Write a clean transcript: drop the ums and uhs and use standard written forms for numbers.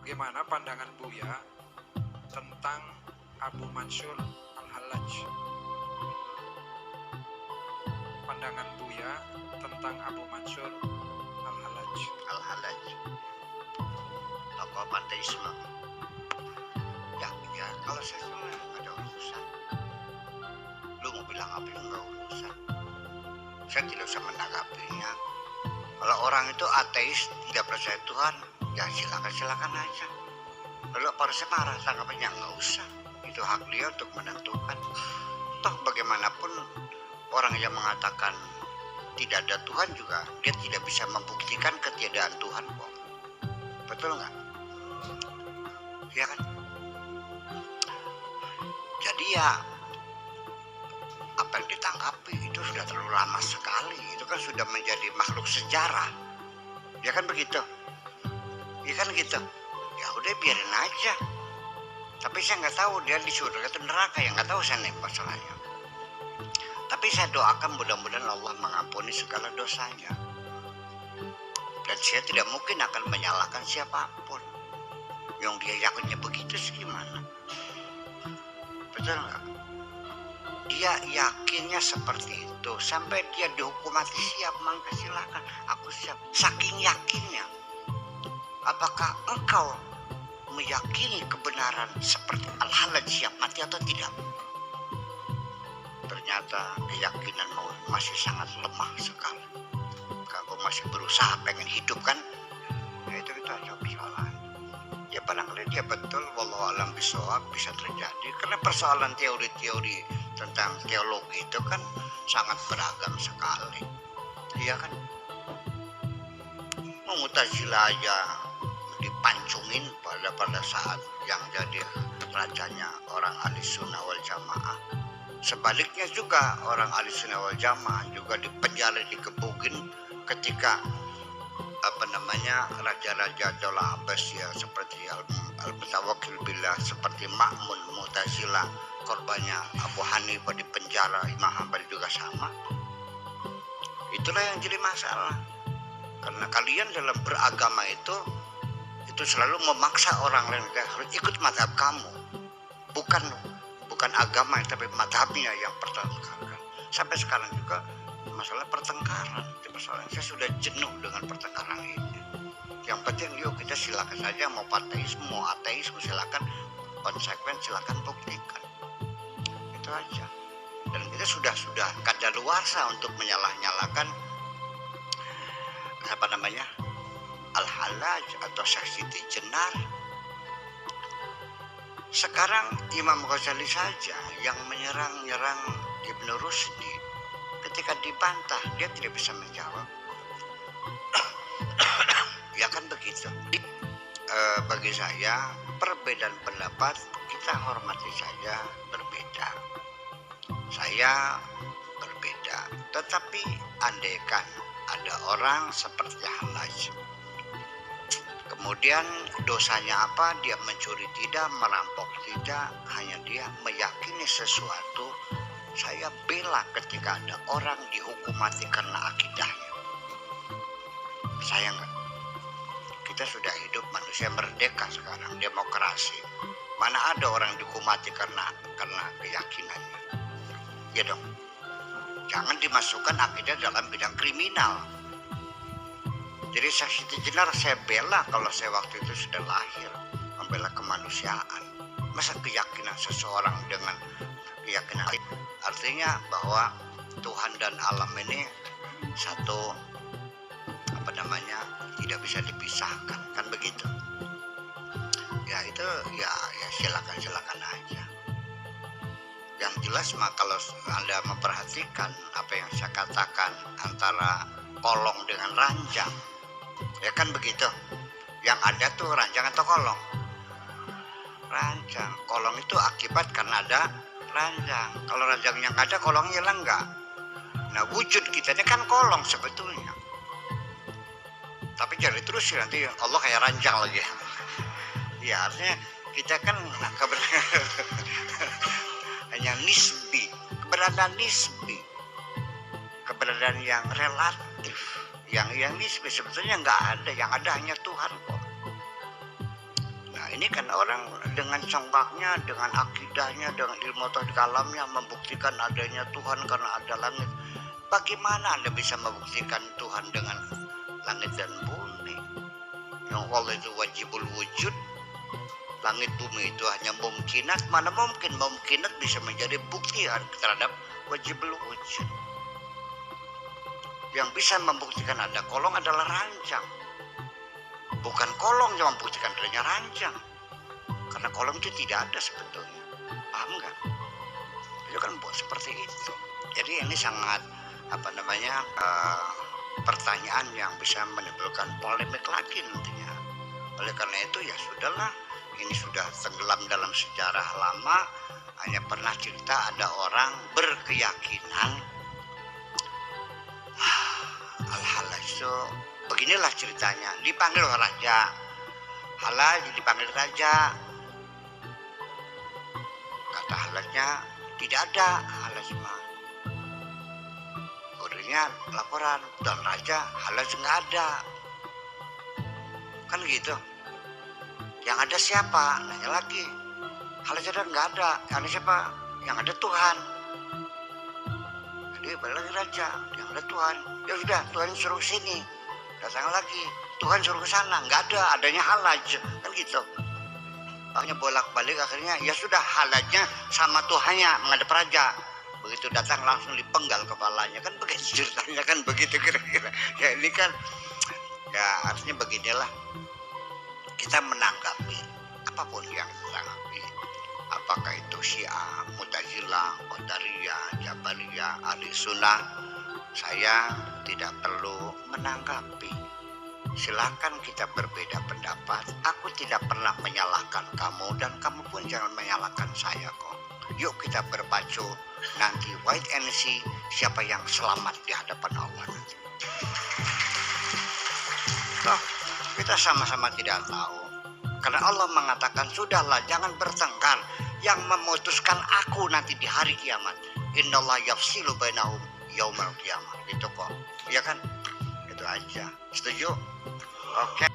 Bagaimana pandangan Buya tentang Abu Mansur Al-Hallaj? Pandangan Buya tentang Abu Mansur Al-Hallaj. Al-Hallaj, tokoh panteisme. Ya kalau saya sebenarnya nggak ada urusan. Lu mau bilang apa lu nggak urusan. Saya tidak usah menanggapinya. Kalau orang itu ateis, tidak percaya Tuhan, ya silakan aja. Lalu harusnya marah, tanggapannya nggak usah. Itu hak dia untuk menentukan. Toh bagaimanapun orang yang mengatakan tidak ada Tuhan juga, dia tidak bisa membuktikan ketiadaan Tuhan kok. Betul nggak? Ya kan? Jadi ya apa yang ditanggapi itu sudah terlalu lama sekali. Itu kan sudah menjadi makhluk sejarah. Ya kan begitu? Ya kan gitu. Ya udah biarin aja. Tapi saya nggak tahu dia di surga atau neraka, yang nggak tahu saya nih masalahnya. Tapi saya doakan mudah-mudahan Allah mengampuni segala dosanya. Dan saya tidak mungkin akan menyalahkan siapapun. Yang dia yakinnya begitu sih gimana? Betul nggak? Dia yakinnya seperti itu. Sampai dia dihukum mati, siap, mangga silakan. Aku siap. Saking yakinnya. Apakah engkau meyakini kebenaran seperti Al-Hallaj siap mati atau tidak? Ternyata keyakinan masih sangat lemah sekali. Kalau masih berusaha pengen hidup kan, ya itu aja persoalan. Ya barangkali dia betul, wallahu alam bisawab, bisa terjadi. Karena persoalan teori-teori tentang teologi itu kan sangat beragam sekali. Iya kan? Mu'tazilah aja dipancungin pada saat yang jadi rajanya orang Ahlussunnah wal Jamaah. Sebaliknya juga orang Ahlussunnah wal Jamaah juga dipenjara, digebukin ketika raja-raja Daulah Abbasiyah seperti Al-Mutawakkil Billah, seperti Ma'mun Mu'tazilah, korbannya Abu Hanifah di penjara, Imam Hambali juga sama. Itulah yang jadi masalah. Karena kalian dalam beragama itu selalu memaksa orang lain harus ikut mazhab kamu. Bukan agama tapi mazhabnya yang pertengkaran. Sampai sekarang juga masalah pertengkaran. Itu persoalan. Saya sudah jenuh dengan pertengkaran ini. Yang penting yuk kita silakan saja, mau panteisme, mau ateisme silakan, konsekuen silakan buktikan. Itu aja. Dan kita sudah kadaluarsa untuk menyalah-nyalakan Al-Hallaj atau Syekh Siti Jenar. Sekarang Imam Ghazali saja yang menyerang Ibnu Rusdi. Ketika dibantah dia tidak bisa menjawab. Ya kan begitu. Bagi saya perbedaan pendapat kita hormati saja, berbeda. Saya berbeda. Tetapi andaikan ada orang seperti Hallaj, kemudian dosanya apa? Dia mencuri tidak, merampok tidak, hanya dia meyakini sesuatu. Saya bela ketika ada orang dihukum mati karena akidahnya. Saya enggak. Kita sudah hidup manusia merdeka sekarang, demokrasi. Mana ada orang dihukum mati karena keyakinannya? Ya dong. Jangan dimasukkan akidah dalam bidang kriminal. Jadi Syekh Siti Jenar saya bela kalau saya waktu itu sudah lahir, membela kemanusiaan. Masa keyakinan seseorang dengan keyakinan artinya bahwa Tuhan dan alam ini satu tidak bisa dipisahkan, kan begitu. Ya itu ya silakan aja. Yang jelas mah kalau Anda memperhatikan apa yang saya katakan antara kolong dengan ranjang, ya kan begitu. Yang ada tuh ranjang atau kolong? Ranjang. Kolong itu akibat karena ada ranjang. Kalau ranjangnya nggak ada, kolongnya hilang nggak? Nah wujud kita ini kan kolong sebetulnya. Tapi jadi terus nanti Allah kayak ranjang lagi. Ya artinya kita kan hanya nisbi, keberadaan nisbi, keberadaan yang relatif, yang nisbi sebetulnya nggak ada, yang ada hanya Tuhan kok. Ini kan orang dengan congkaknya, dengan akidahnya, dengan ilmu tauhid kalamnya membuktikan adanya Tuhan karena ada langit. Bagaimana Anda bisa membuktikan Tuhan dengan langit dan bumi? Yang Allah itu wajibul wujud. Langit bumi itu hanya mungkinat. Mana mungkin mungkinat bisa menjadi bukti terhadap wajibul wujud. Yang bisa membuktikan ada kolong adalah ranjang. Bukan kolong yang membuktikan adanya ranjang. Karena kolong itu tidak ada sebetulnya. Paham nggak? Itu kan seperti itu. Jadi ini sangat pertanyaan yang bisa menimbulkan polemik lagi nantinya. Oleh karena itu ya sudahlah, ini sudah tenggelam dalam sejarah lama. Hanya pernah cerita ada orang berkeyakinan Al-Halaj itu beginilah ceritanya. Dipanggil raja, Halaj dipanggil raja. Kata Halajnya tidak ada Halaj mah. Laporan dan raja Halaj nggak ada, kan gitu. Yang ada siapa? Nanya lagi. Halaj ada nggak ada? Yang ada siapa? Yang ada Tuhan. Jadi balik lagi raja, yang ada Tuhan. Ya sudah, Tuhan suruh sini. Datang lagi, Tuhan suruh ke sana. Nggak ada, adanya Halaj, kan gitu. Makanya bolak-balik akhirnya ya sudah, Halajnya sama Tuhannya menghadap raja. Begitu datang langsung dipenggal kepalanya, kan begitu ceritanya, kan begitu kira-kira. Ya ini kan ya artinya beginilah kita menanggapi apapun yang ditanggapi, apakah itu Syiah, Mu'tazilah, Qadariyah, Jabariyah, Ahli Sunnah, saya tidak perlu menanggapi. Silakan kita berbeda pendapat. Aku tidak pernah menyalahkan kamu dan kamu pun jangan menyalahkan saya kok. Yuk kita berpacu nanti wait and see siapa yang selamat di hadapan Allah nanti. Toh, kita sama-sama tidak tahu. Karena Allah mengatakan sudahlah jangan bertengkar. Yang memutuskan aku nanti di hari kiamat. Innallaha yafsilu bainahum yaumal qiyamah. Itu kok. Ya kan? Itu aja. Setuju? Oke.